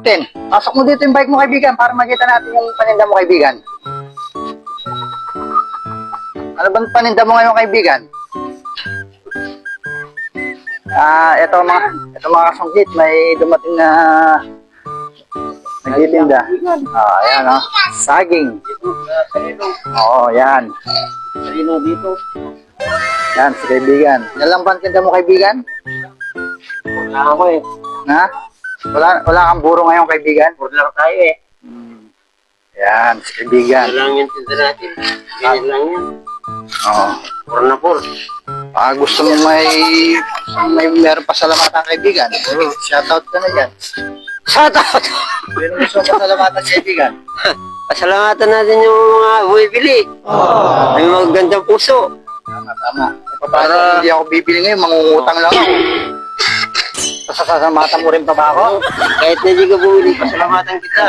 Ten, pasok mo dito yung bike mo, kaibigan, para makita natin yung paninda mo, kaibigan. Ano bang paninda mo ngayon, kaibigan? Ito mga kasungkit, may dumating na nagtitinda. Ayan, saging. Oo, yan. Salino dito. Yan, si kaibigan. Yan lang ba ang tinda mo, kaibigan? Wala ako eh. Ha? Wala kang buro ngayon, kaibigan? Puro lang tayo eh. Yan, si kaibigan. Ano lang yung tinda natin. Ganyan lang yan. Oo. Puro na puro. Gusto mo may meron pasalamatan, kaibigan. Shoutout ka na dyan. Shoutout! Meron gusto mo pasalamatan, kaibigan. Pasalamatan natin yung mga bumibili. May magandang puso. Tama. Para hindi ako bibili ngayon, mangungutang lang ako. Pasasalamatan mo rin pa ba ako? Kahit na hindi ka bumili, pasalamatan kita.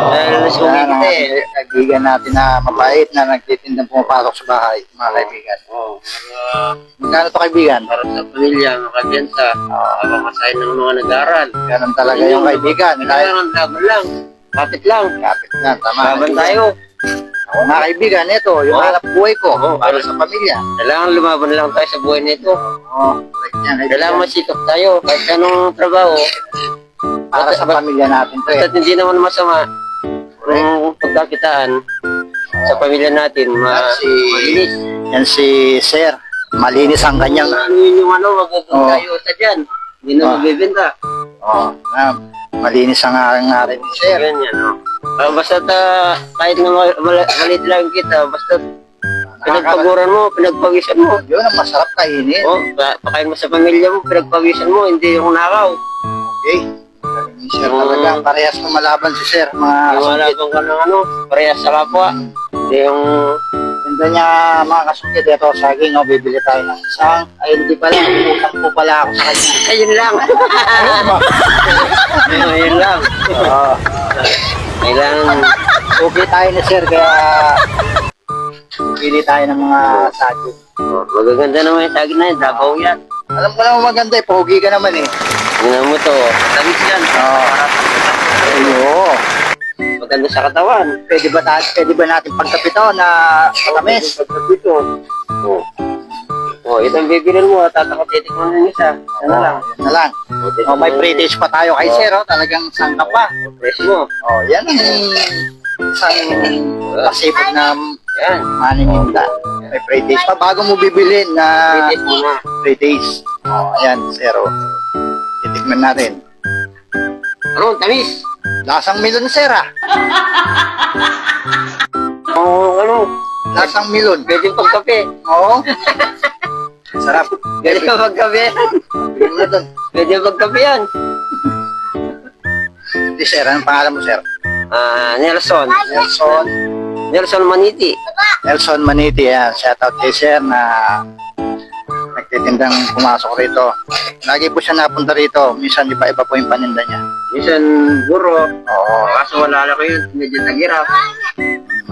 Dahil nasugi kita eh. Kaibigan natin na mabait na nagtitindang pumapasok sa bahay, mga kaibigan. Oo. Magkano to, kaibigan? Para sa pamilya, makabenta. Habang masahin ng mga nag-aaral. Ganun talaga yung kaibigan. Kahit Kailangan laban lang. Kapit lang. kapit lang, tama. Laban tayo. Ako, mga kaibigan, ito, yung hanap buhay ko, para sa pamilya. Kailangan lumaban lang tayo sa buhay nito. Oo, correct yan, kaibigan. Kailangan masikap tayo. Kahit anong trabaho. Para sa pamilya natin to Basta't hindi naman masama. Kung pagkakitaan sa pamilya natin, malinis. Yan si Sir. Malinis ang kanyang. Ano yun yung magagawin tayo sa dyan. Hindi na magbibenta. Malinis ang rin ni Sir. Ganyan, no? Basta kahit na malit lang kita, basta pinagpaguran mo, pinagpawisan mo. Yun ang masarap kainin. Pakain mo sa pamilya mo, pinagpawisan mo, hindi yung nakaw. Okay. Galing ni Sir talaga. Parehas na malaban si Sir. Mga Wala bang ka ng parehas sa kapwa. Hindi yung... Tinda niya mga kasungkit. Ito, saging. Bibili tayo ng isang. Ay, hindi pala. Utang po pala ako sa kanya. Ayun lang. Ayun lang. Kailangan... Okay tayo ni Sir. Kaya pili tayo ng mga saging. Magaganda naman yung saging na yun. Dabaw yan. Alam ko naman maganda eh. Pogi ka naman eh. Tingnan mo to. Tamis yan. Oo. Maganda sa katawan. Pwede ba natin pagkapito na matamis? Pagkapito. Itong bibilin mo. Tatakot-titik mo ng isa. Ano lang. Yan na lang. May British pa tayo kay Sir. Talagang sangka pa. Press mo. Yan ang isang pasipot na Yan. maniminda. May British pa. Bago mo bibilin na Press mo na. British. Ayan, Sir. Titikman natin. Ano? Tamis. Lasang milon, Sir, Ano? Lasang milon. Pwede pagkape. Oo. Sarap. Pwede ka pagkape yan. Pwede pagkape yan. Di, Sir. Anong pangalan mo, Sir? Nelson. Nelson. Nelson Maniti. Nelson Maniti. Yan. Shoutout kay Sir na nagtitindang pumasok rito. Lagi po siya napunta rito. Minsan iba-iba po yung paninda niya. Minsan buro. Oo. Kaso wala lang kayo. Medyo tagirap.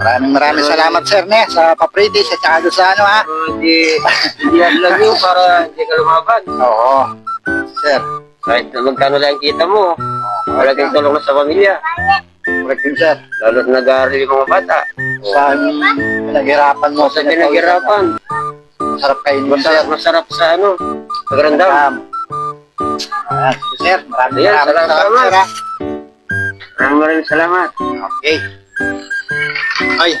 Maraming salamat, Sir, sa pa-British at saka doon sa ano, Hindi lang yun para hindi ka lumaban. Oo. Sir. Kahit magkano lang kita mo. Malaking tulong na sa pamilya. Correct yun, Sir. Lalo na nag-aaral yung mga bata. Sa pinaghirapan mo. Sa pinaghirapan. Masarap kayo yun, Sir. Masarap sa pagramdam. Ayan, sige, Sir. Maraming Salamat. salamat, Sir. Maraming salamat. Okay. Ay,